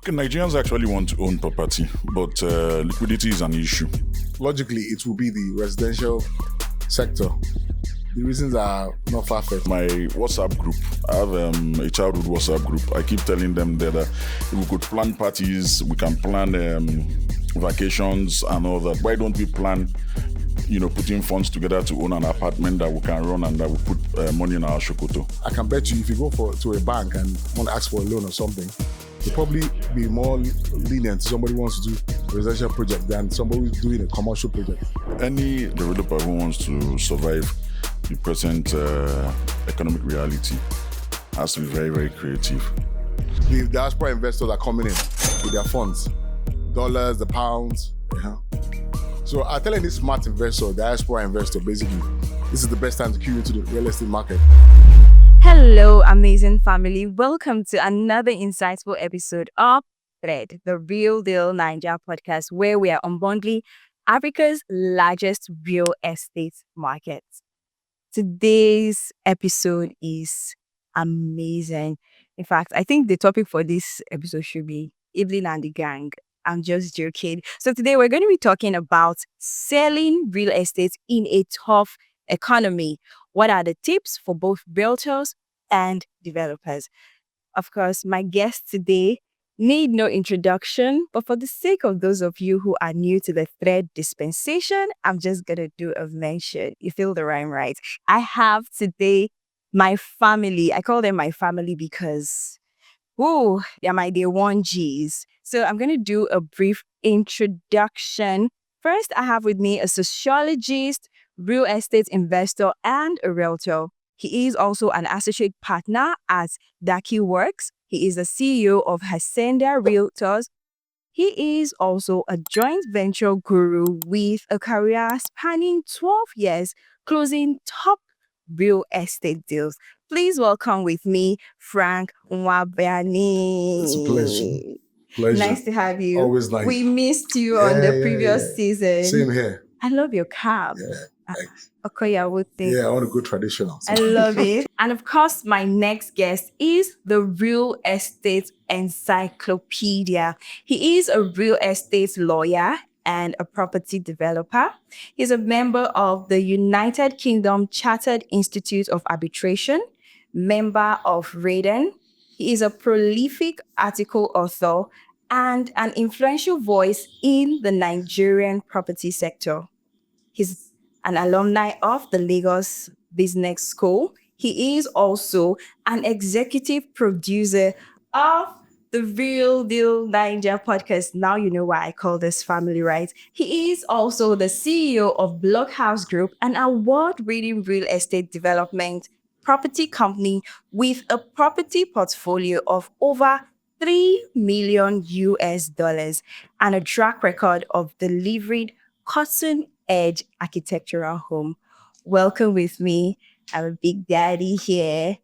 Okay, Nigerians actually want to own property, but liquidity is an issue. Logically, it will be the residential sector. The reasons are not far-fetched. My WhatsApp group, I have a childhood WhatsApp group. I keep telling them that if we could plan parties, we can plan vacations and all that. Why don't we plan, putting funds together to own an apartment that we can run and that we put money in our shokoto? I can bet you if you go to a bank and want to ask for a loan or something, they'll probably be more lenient to somebody who wants to do a residential project than somebody who's doing a commercial project. Any developer who wants to survive the present economic reality has to be very, very creative. The diaspora investors are coming in with their funds, dollars, the pounds. So I tell any smart investor, diaspora investor, basically, this is the best time to queue into the real estate market. Hello, amazing family. Welcome to another insightful episode of Thread, the Real Deal Naija podcast, where we are unbundling Africa's largest real estate market. Today's episode is amazing. In fact, I think the topic for this episode should be Evelyn and the gang. I'm just joking. So today we're going to be talking about selling real estate in a tough economy. What are the tips for both realtors and developers? Of course, my guests today need no introduction, but for the sake of those of you who are new to the Thread dispensation, I'm just going to do a mention. You feel the rhyme, right? I have today my family. I call them my family because, they're my day one Gs. So I'm going to do a brief introduction. First, I have with me a sociologist, real estate investor, and a realtor. He is also an associate partner at Daki Works. He is the CEO of Hacienda Realtors. He is also a joint venture guru with a career spanning 12 years, closing top real estate deals. Please welcome with me, Frank Nwabiani. It's a pleasure. Nice to have you. Always nice. We missed you on the previous season. Same here. I love your cap. Okoyawo thing. Yeah, I want to go traditional. I love it. And of course, my next guest is the real estate encyclopedia. He is a real estate lawyer and a property developer. He's a member of the United Kingdom Chartered Institute of Arbitration, member of RADEN. He is a prolific article author and an influential voice in the Nigerian property sector. He's an alumni of the Lagos Business School. He is also an executive producer of the Real Deal Naija podcast. Now you know why I call this family, right? He is also the CEO of Blockhouse Group, an award-winning real estate development property company with a property portfolio of over $3 million and a track record of delivering cutting-edge architectural home. Welcome with me, our big daddy here,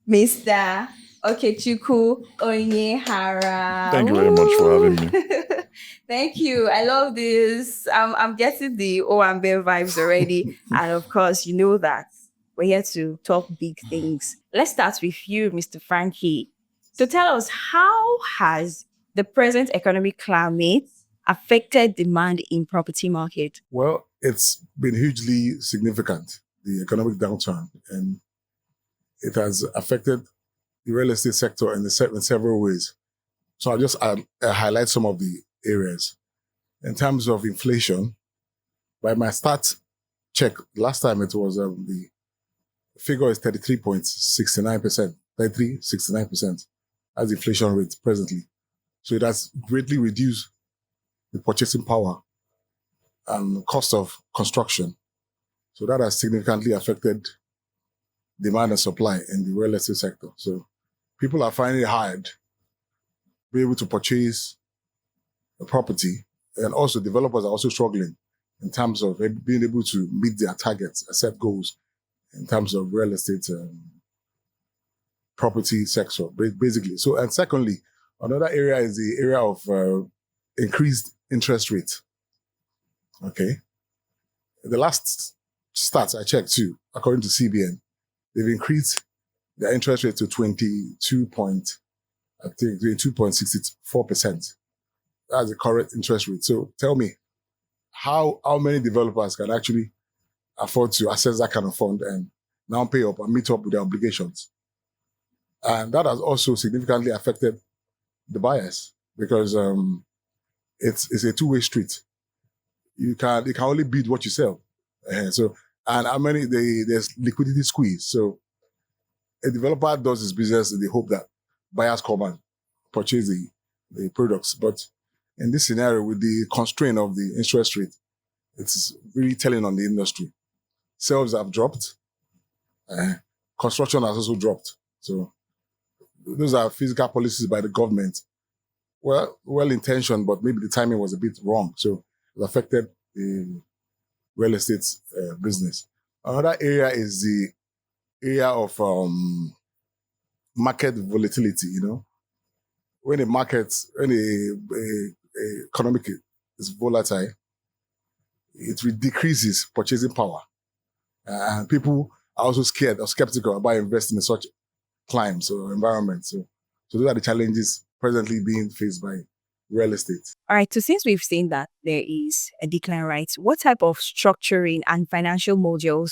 Mr. Okechukwu Onyehara. Thank you very much for having me. Thank you. I love this. I'm getting the Owambe vibes already. And of course, you know that we're here to talk big things. Let's start with you, Mr. Frankie. So tell us, how has the present economic climate affected demand in property market? Well, it's been hugely significant, the economic downturn, and it has affected the real estate sector in several ways. So I'll just highlight some of the areas. In terms of inflation, by my stats check, last time it was the figure is 33.69%, 33.69%. That's the inflation rate presently. So it has greatly reduced the purchasing power and cost of construction. So that has significantly affected demand and supply in the real estate sector. So people are finding it hard to be able to purchase a property, and also developers are also struggling in terms of being able to meet their targets, set goals in terms of real estate property sector, basically. So, and secondly, another area is the area of increased interest rate. Okay. The last stats I checked too, according to CBN, they've increased their interest rate to 22 point, I think 2.64%. That's the current interest rate. So tell me, how many developers can actually afford to access that kind of fund and now pay up and meet up with their obligations? And that has also significantly affected the buyers because it's a two-way street. You can only bid what you sell. And how many there's liquidity squeeze. So a developer does his business in the hope that buyers come and purchase the products. But in this scenario, with the constraint of the interest rate, it's really telling on the industry. Sales have dropped. Construction has also dropped. So those are physical policies by the government. Well-intentioned, but maybe the timing was a bit wrong. So it affected the real estate business. Another area is the area of market volatility, When a economic is volatile, it decreases purchasing power. And people are also scared or skeptical about investing in such climes or environments. So those are the challenges presently being faced by real estate. All right, so since we've seen that there is a decline, right, what type of structuring and financial modules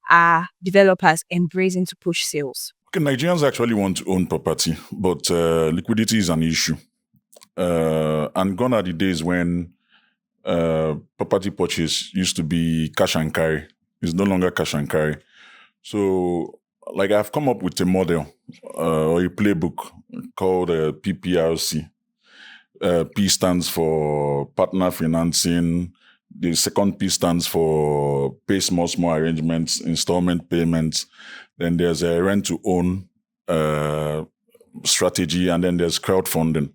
are developers embracing to push sales? Okay, Nigerians actually want to own property, but liquidity is an issue. And gone are the days when property purchase used to be cash and carry. It's no longer cash and carry. So, like, I've come up with a model or a playbook called PPRC. P stands for partner financing. The second P stands for pay small arrangements, installment payments. Then there's a rent to own strategy, and then there's crowdfunding.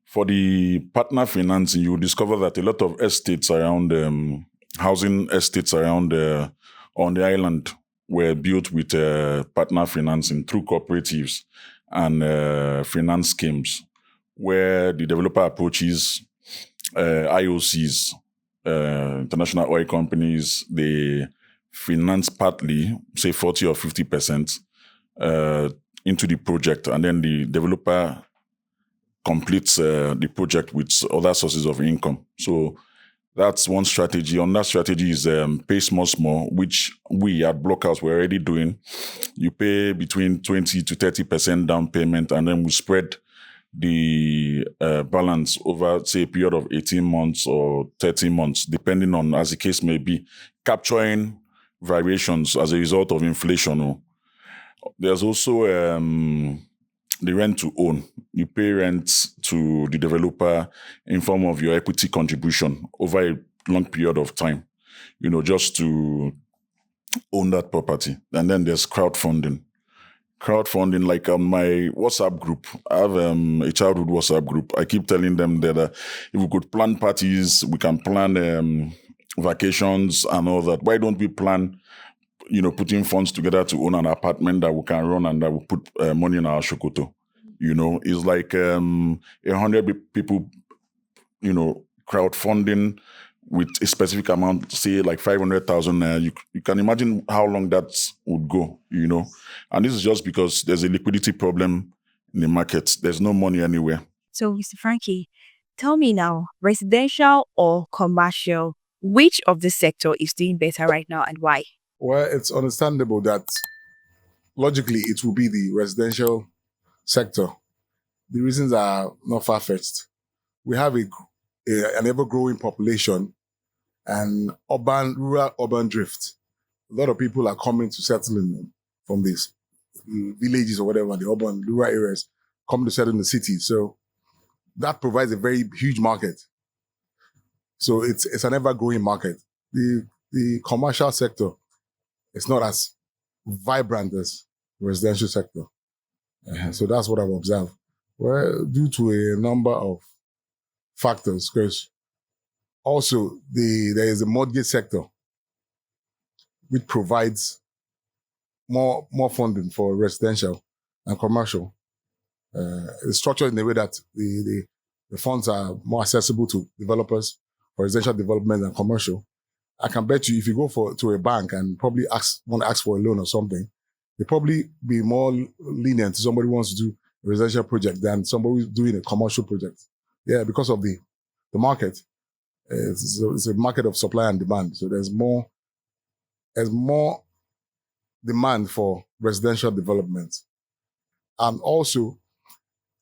For the partner financing, you will discover that a lot of estates around housing estates around on the island were built with partner financing through cooperatives and finance schemes, where the developer approaches IOCs, international oil companies. They finance partly, say 40 or 50% into the project, and then the developer completes the project with other sources of income. So that's one strategy. On that strategy is pay small, which we at Blockhouse were already doing. You pay between 20 to 30% down payment, and then we spread the balance over, say, a period of 18 months or 30 months, depending on, as the case may be, capturing variations as a result of inflation. There's also the rent to own. You pay rent to the developer in form of your equity contribution over a long period of time, just to own that property. And then there's crowdfunding. Crowdfunding, like on my WhatsApp group, I have a childhood WhatsApp group. I keep telling them that if we could plan parties, we can plan vacations and all that. Why don't we plan, putting funds together to own an apartment that we can run and that we put money in our shokoto? It's like 100 people, crowdfunding with a specific amount, say like 500,000. You can imagine how long that would go, And this is just because there's a liquidity problem in the market. There's no money anywhere. So, Mr. Frankie, tell me now, residential or commercial, which of the sector is doing better right now and why? Well, it's understandable that logically it will be the residential sector. The reasons are not far-fetched. We have an ever-growing population and rural-urban drift. A lot of people are coming to settle from these villages or whatever, the urban, rural areas, come to settle in the city. So that provides a very huge market. So it's an ever-growing market. The commercial sector is not as vibrant as the residential sector. So that's what I've observed. Well, due to a number of factors, because also there is a mortgage sector which provides more funding for residential and commercial. It's structured in a way that the funds are more accessible to developers for residential development and commercial. I can bet you if you go to a bank and probably want to ask for a loan or something, they'll probably be more lenient if somebody wants to do residential project than somebody who's doing a commercial project. Yeah, because of the market. It's a market of supply and demand. So there's more demand for residential development. And also,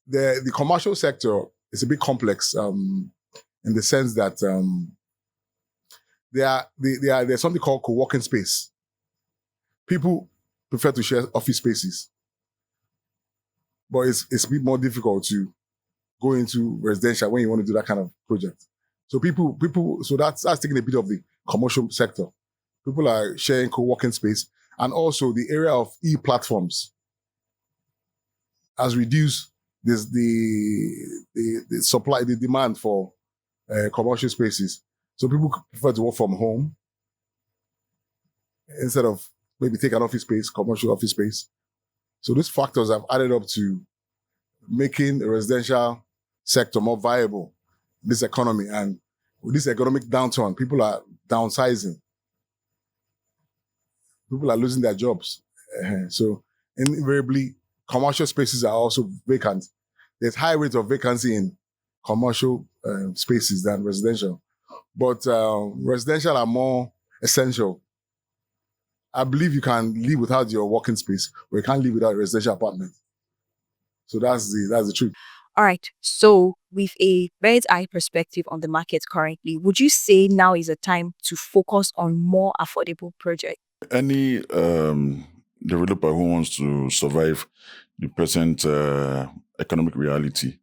the commercial sector is a bit complex in the sense that there's something called co-working space. People prefer to share office spaces, but it's a bit more difficult to go into residential when you want to do that kind of project. So so that's taking a bit of the commercial sector. People are sharing co-working space, and also the area of e-platforms has reduced the supply, the demand for commercial spaces. So people prefer to work from home instead of maybe take an office space, commercial office space. So these factors have added up to making the residential sector more viable in this economy. And with this economic downturn, people are downsizing. People are losing their jobs. So invariably, commercial spaces are also vacant. There's high rate of vacancy in commercial spaces than residential. But residential are more essential. I believe you can live without your working space, but you can't live without a residential apartment. So that's the truth. All right. So with a bird's eye perspective on the market currently, would you say now is a time to focus on more affordable projects? Any developer who wants to survive the present economic reality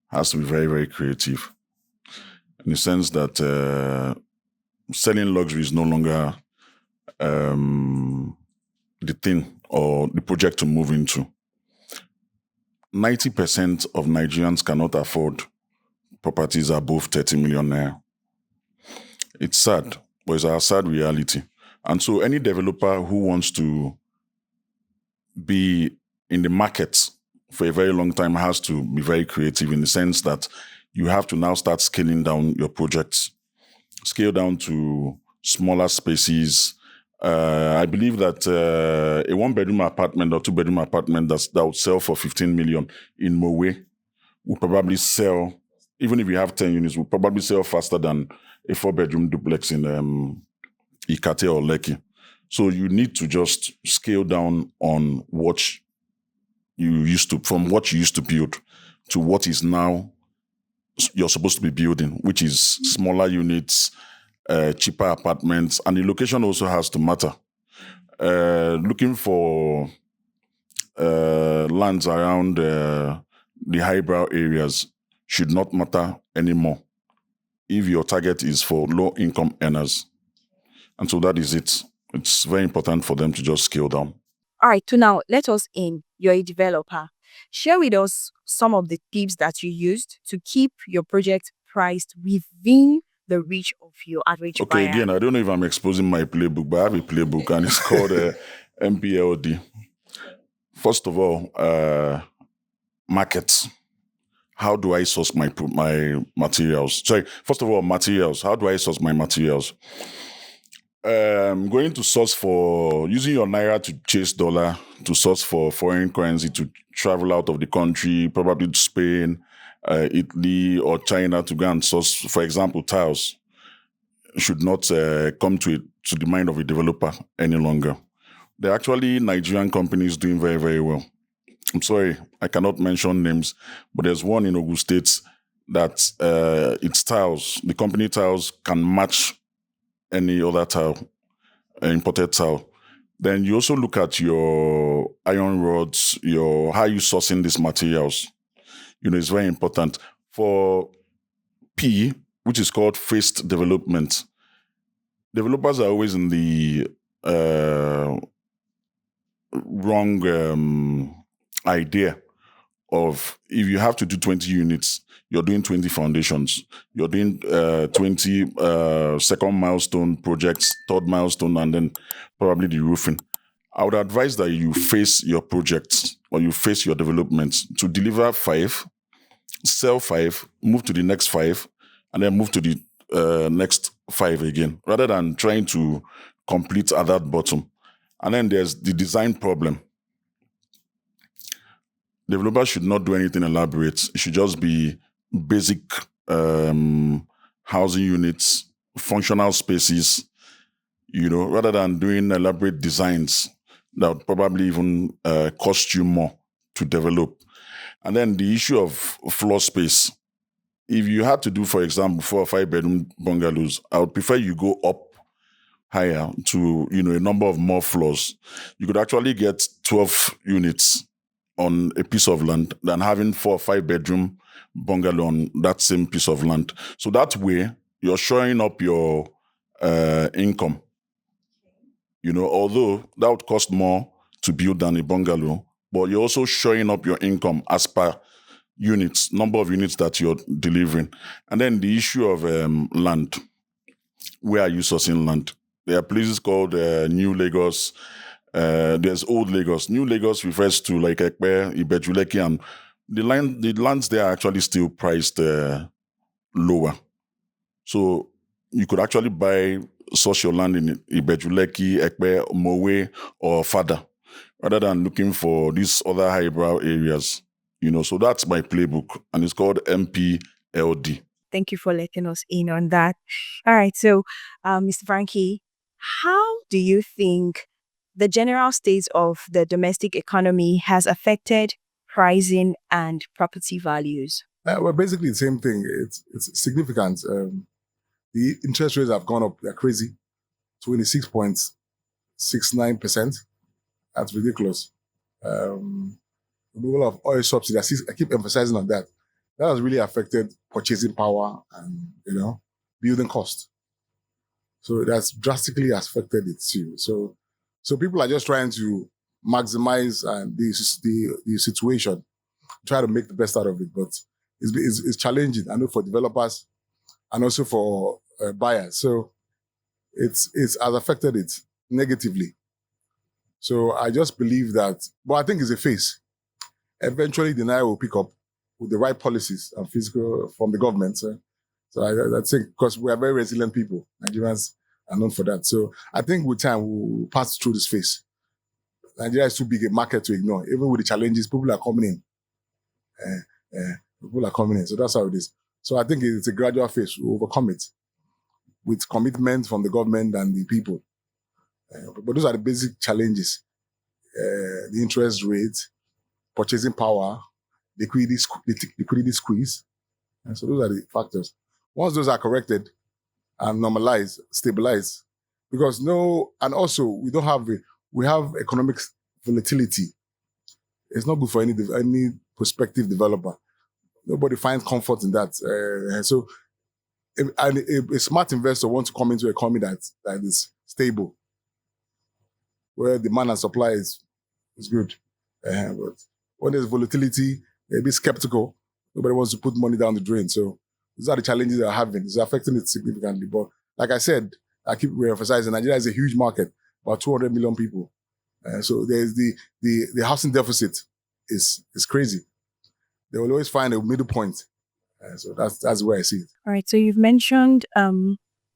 has to be very, very creative, in the sense that selling luxury is no longer the thing or the project to move into. 90% of Nigerians cannot afford properties above 30 million naira. It's sad, but it's our sad reality. And so any developer who wants to be in the market for a very long time has to be very creative, in the sense that you have to now start scaling down your projects, scale down to smaller spaces. I believe that a one-bedroom apartment or two-bedroom apartment that would sell for 15 million in Mowe will probably sell, even if you have 10 units, will probably sell faster than a four-bedroom duplex in Ikate or Lekki. So you need to just scale down on what from what you used to build to what is now you're supposed to be building, which is smaller units, cheaper apartments, and the location also has to matter. Looking for lands around the highbrow areas should not matter anymore if your target is for low-income earners. And so that is it. It's very important for them to just scale down. All right, so now let us in. You're a developer. Share with us some of the tips that you used to keep your project priced within the reach of your average buyer. Okay, again, I don't know if I'm exposing my playbook, but I have a playbook and it's called MPLD. First of all, markets. How do I source my materials? First of all, materials. How do I source my materials? Going to source for using your naira to chase dollar, to source for foreign currency, to travel out of the country, probably to Spain, Italy, or China to go and source, for example, tiles, should not come to the mind of a developer any longer. There are actually Nigerian companies doing very, very well. I'm sorry, I cannot mention names, but there's one in Ogun State that its tiles, the company tiles, can match any other tile, imported tile. Then you also look at your iron rods, how you sourcing these materials. It's very important. For P, which is called phased development, developers are always in the wrong idea of, if you have to do 20 units, you're doing 20 foundations, you're doing 20 second milestone projects, third milestone, and then probably the roofing. I would advise that you phase your projects or you phase your developments to deliver 5, sell 5, move to the next 5, and then move to the next 5 again, rather than trying to complete at that bottom. And then there's the design problem. developers should not do anything elaborate. It should just be basic housing units, functional spaces, rather than doing elaborate designs that would probably even cost you more to develop. And then the issue of floor space. If you had to do, for example, 4 or 5 bedroom bungalows, I would prefer you go up higher to, a number of more floors. You could actually get 12 units on a piece of land than having 4 or 5 bedroom bungalow on that same piece of land. So that way, you're showing up your income. Although that would cost more to build than a bungalow, but you're also showing up your income as per units, number of units that you're delivering. And then the issue of land. Where are you sourcing land? There are places called New Lagos. There's Old Lagos. New Lagos refers to like Ekpe, Ibejuleki, and the lands there are actually still priced lower. So you could actually source your land in Ibejuleki, Ekpe, Mowe, or Fada, rather than looking for these other highbrow areas. So that's my playbook, and it's called MPLD. Thank you for letting us in on that. All right, so Mr. Frankie, how do you think the general state of the domestic economy has affected pricing and property values? Well, basically the same thing. It's significant. The interest rates have gone up. They're crazy. 26.69%. That's ridiculous. Removal of oil subsidies. I keep emphasizing on that. That has really affected purchasing power and, building cost. So that's drastically affected it too. So people are just trying to maximize the situation, try to make the best out of it. But it's challenging, I know, for developers and also for buyers. So it has affected it negatively. So I just believe that, but I think it's a phase. Eventually, the Naira will pick up with the right policies and fiscal from the government. So I think, because we are very resilient people, Nigerians are known for that. So I think with time, we'll pass through this phase. Nigeria is too big a market to ignore. Even with the challenges, people are coming in. People are coming in. So that's how it is. So I think it's a gradual phase. We'll overcome it with commitment from the government and the people. But those are the basic challenges. The interest rate, purchasing power, liquidity squeeze. And so those are the factors. Once those are corrected and normalized, stabilized, because and also we have economic volatility. It's not good for any prospective developer. Nobody finds comfort in that. So a smart investor wants to come into a economy that is stable, where demand and supply is good. But when there's volatility, they're a bit skeptical. Nobody wants to put money down the drain. So these are the challenges they're having. It's affecting it significantly. But like I said, I keep re-emphasizing, Nigeria is a huge market, about 200 million people. So there's the housing deficit is crazy. They will always find a middle point. So that's where I see it. All right. So you've mentioned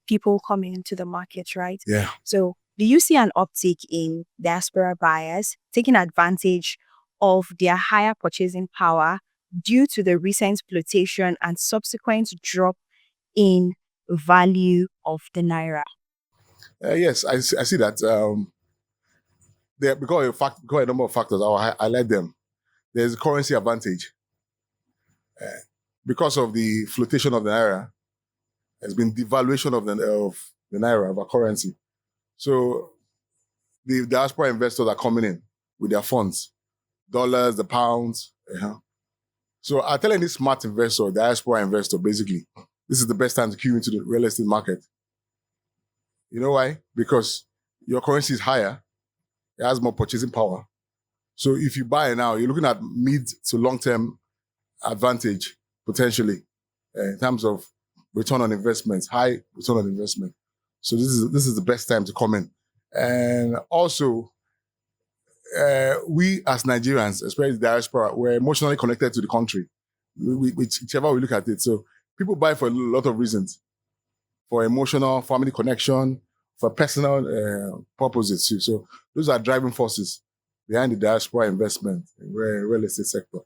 people coming into the market, right? Yeah. So do you see an uptick in diaspora buyers taking advantage of their higher purchasing power due to the recent flotation and subsequent drop in value of the Naira? Yes, I see that. Because a number of factors, I'll highlight them. There's a currency advantage. Because of the flotation of the Naira, there's been devaluation of the Naira, of our currency. So the diaspora investors are coming in with their funds, dollars, the pounds. So I tell any smart investor, diaspora investor, basically, this is the best time to queue into the real estate market. You know why? Because your currency is higher, it has more purchasing power. So if you buy now, you're looking at mid to long-term advantage, potentially, in terms of return on investments, high return on investment. So this is the best time to come in. And also, we as Nigerians, especially the diaspora, we're emotionally connected to the country, whichever we look at it. So people buy for a lot of reasons. For emotional, family connection, for personal purposes too. So those are driving forces behind the diaspora investment in the real estate sector.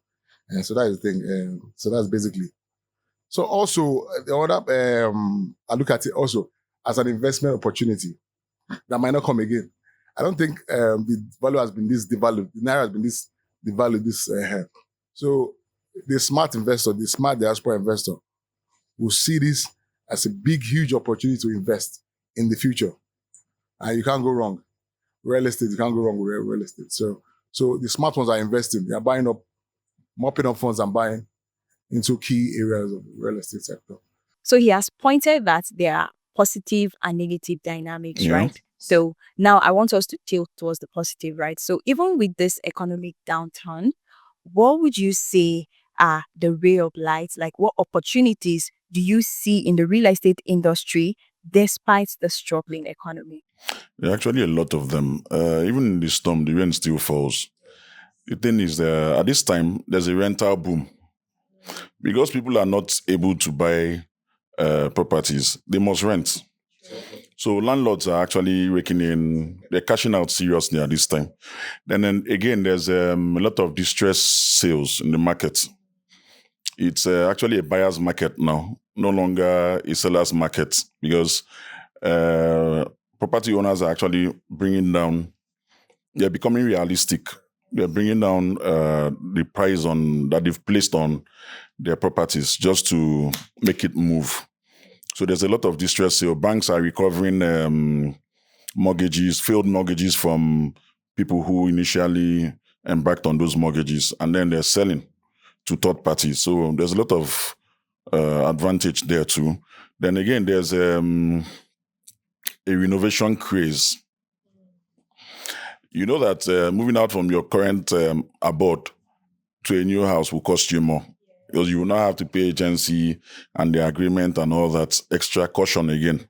And so that is the thing. So that's basically. So also, the other, I look at it also as an investment opportunity that might not come again. I don't think the value has been this devalued. The Naira has been this devalued. So the smart investor, the smart diaspora investor will see this as a big, huge opportunity to invest in the future. And you can't go wrong. Real estate, you can't go wrong with real estate. So the smart ones are investing. They are buying up, mopping up funds and buying into key areas of the real estate sector. So he has pointed that there are positive and negative dynamics, Yeah. right? So now I want us to tilt towards the positive, right? So even with this economic downturn, what would you say are the ray of light? Like, what opportunities do you see in the real estate industry despite the struggling economy? There are actually a lot of them. Even in the storm, the rain still falls. The thing is, at this time, there's a rental boom. Because people are not able to buy properties, they must rent. So landlords are actually raking in, they're cashing out seriously at this time. Then again, there's a lot of distressed sales in the market. It's actually a buyer's market now, no longer a seller's market, because property owners are actually they're becoming realistic. They're bringing down the price that they've placed on their properties just to make it move. So there's a lot of distress sale. Banks are recovering failed mortgages from people who initially embarked on those mortgages, and then they're selling to third parties. So there's a lot of advantage there too. Then again, there's a renovation craze. You know that moving out from your current abode to a new house will cost you more, because you will now have to pay agency and the agreement and all that extra caution again.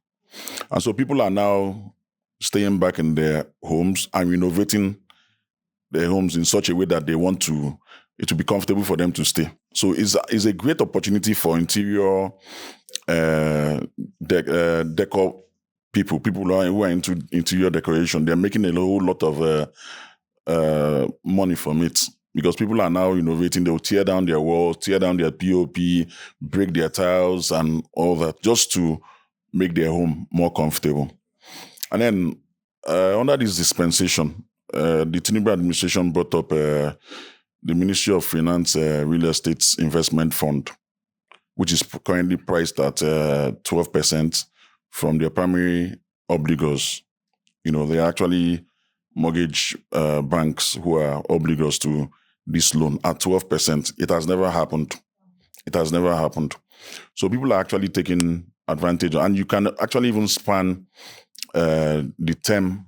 And so people are now staying back in their homes and renovating their homes in such a way that they want it to be comfortable for them to stay. So it's a great opportunity for interior decor people who are into interior decoration. They're making a whole lot of money from it, because people are now innovating. They'll tear down their walls, tear down their POP, break their tiles and all that, just to make their home more comfortable. And then under this dispensation, the Tinubu administration brought up the Ministry of Finance Real Estate Investment Fund, which is currently priced at 12% from their primary obligors. They are actually mortgage banks who are obligors to this loan at 12%. It has never happened. So people are actually taking advantage, and you can actually even span the term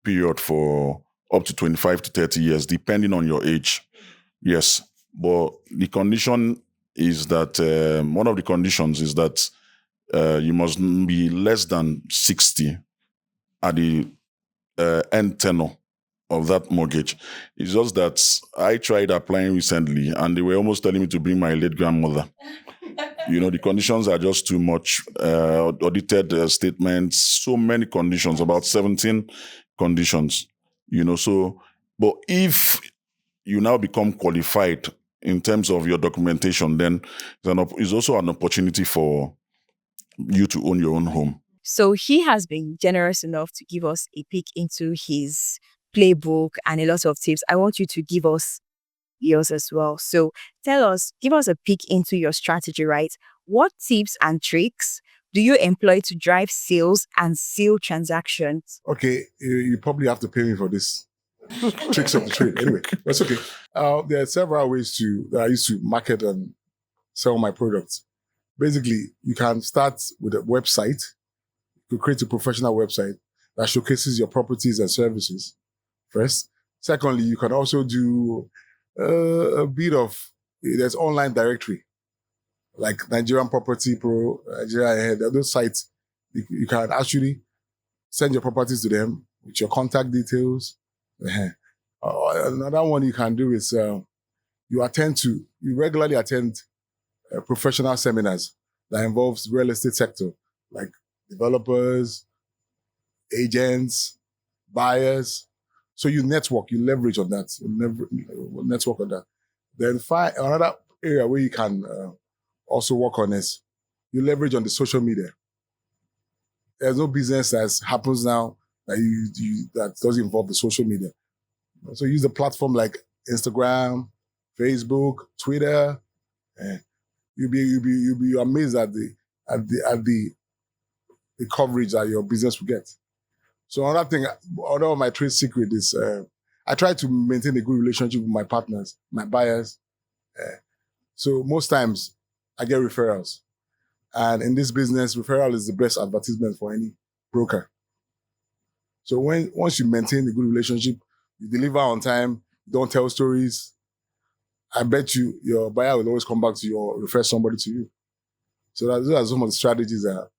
period for up to 25 to 30 years, depending on your age. Yes, but the condition is that one of the conditions is that you must be less than 60 at the end tenure of that mortgage. It's just that I tried applying recently and they were almost telling me to bring my late grandmother. The conditions are just too much. Audited statements, so many conditions, about 17 conditions. But if you now become qualified in terms of your documentation, then it's also an opportunity for you to own your own home. So he has been generous enough to give us a peek into his playbook and a lot of tips. I want you to give us yours as well. So give us a peek into your strategy, right? What tips and tricks do you employ to drive sales and seal transactions? Okay, you probably have to pay me for this. Tricks of the trade. Anyway, that's okay. There are several ways that I use to market and sell my products. Basically, you can start with a website. You create a professional website that showcases your properties and services first. Secondly, you can also do a bit of, there's online directory, like Nigerian Property Pro, Nigeria. Those sites, you can actually send your properties to them with your contact details. Another one you can do is you regularly attend professional seminars that involves real estate sector, like developers, agents, buyers. So you network, you leverage on that, network on that. Then find another area where you can also work on is you leverage on the social media. There's no business that happens now that that doesn't involve the social media. So use a platform like Instagram, Facebook, Twitter. And you'll be amazed at the coverage that your business will get. So another of my trade secret is I try to maintain a good relationship with my partners, my buyers. So most times I get referrals. And in this business, referral is the best advertisement for any broker. So once you maintain a good relationship, you deliver on time, you don't tell stories, I bet you your buyer will always come back to you or refer somebody to you. So those are some of the strategies that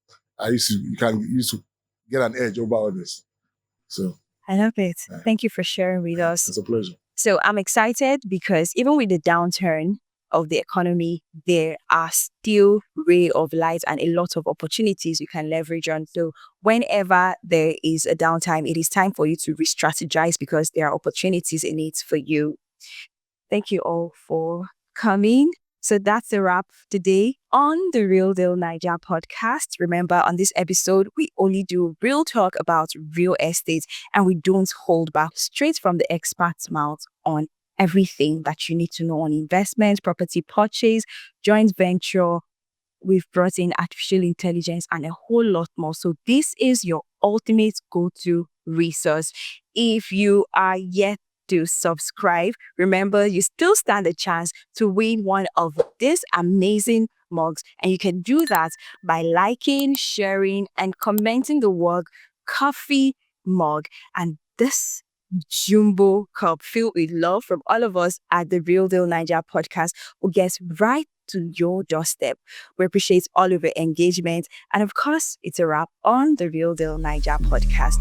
you can use to get an edge over others. So I love it. Thank you for sharing with us. It's a pleasure. So I'm excited because even with the downturn of the economy, there are still ray of light and a lot of opportunities you can leverage on. So whenever there is a downtime, it is time for you to re-strategize because there are opportunities in it for you. Thank you all for coming. So that's a wrap today on the Real Deal Naija podcast. Remember, on this episode, we only do real talk about real estate and we don't hold back, straight from the expert's mouth on everything that you need to know on investment, property purchase, joint venture. We've brought in artificial intelligence and a whole lot more. So this is your ultimate go-to resource. If you are yet to subscribe, remember you still stand a chance to win one of these amazing mugs. And you can do that by liking, sharing, and commenting the word coffee mug. And this jumbo cup filled with love from all of us at the Real Deal Naija podcast will get right to your doorstep. We appreciate all of your engagement. And of course, it's a wrap on the Real Deal Naija podcast.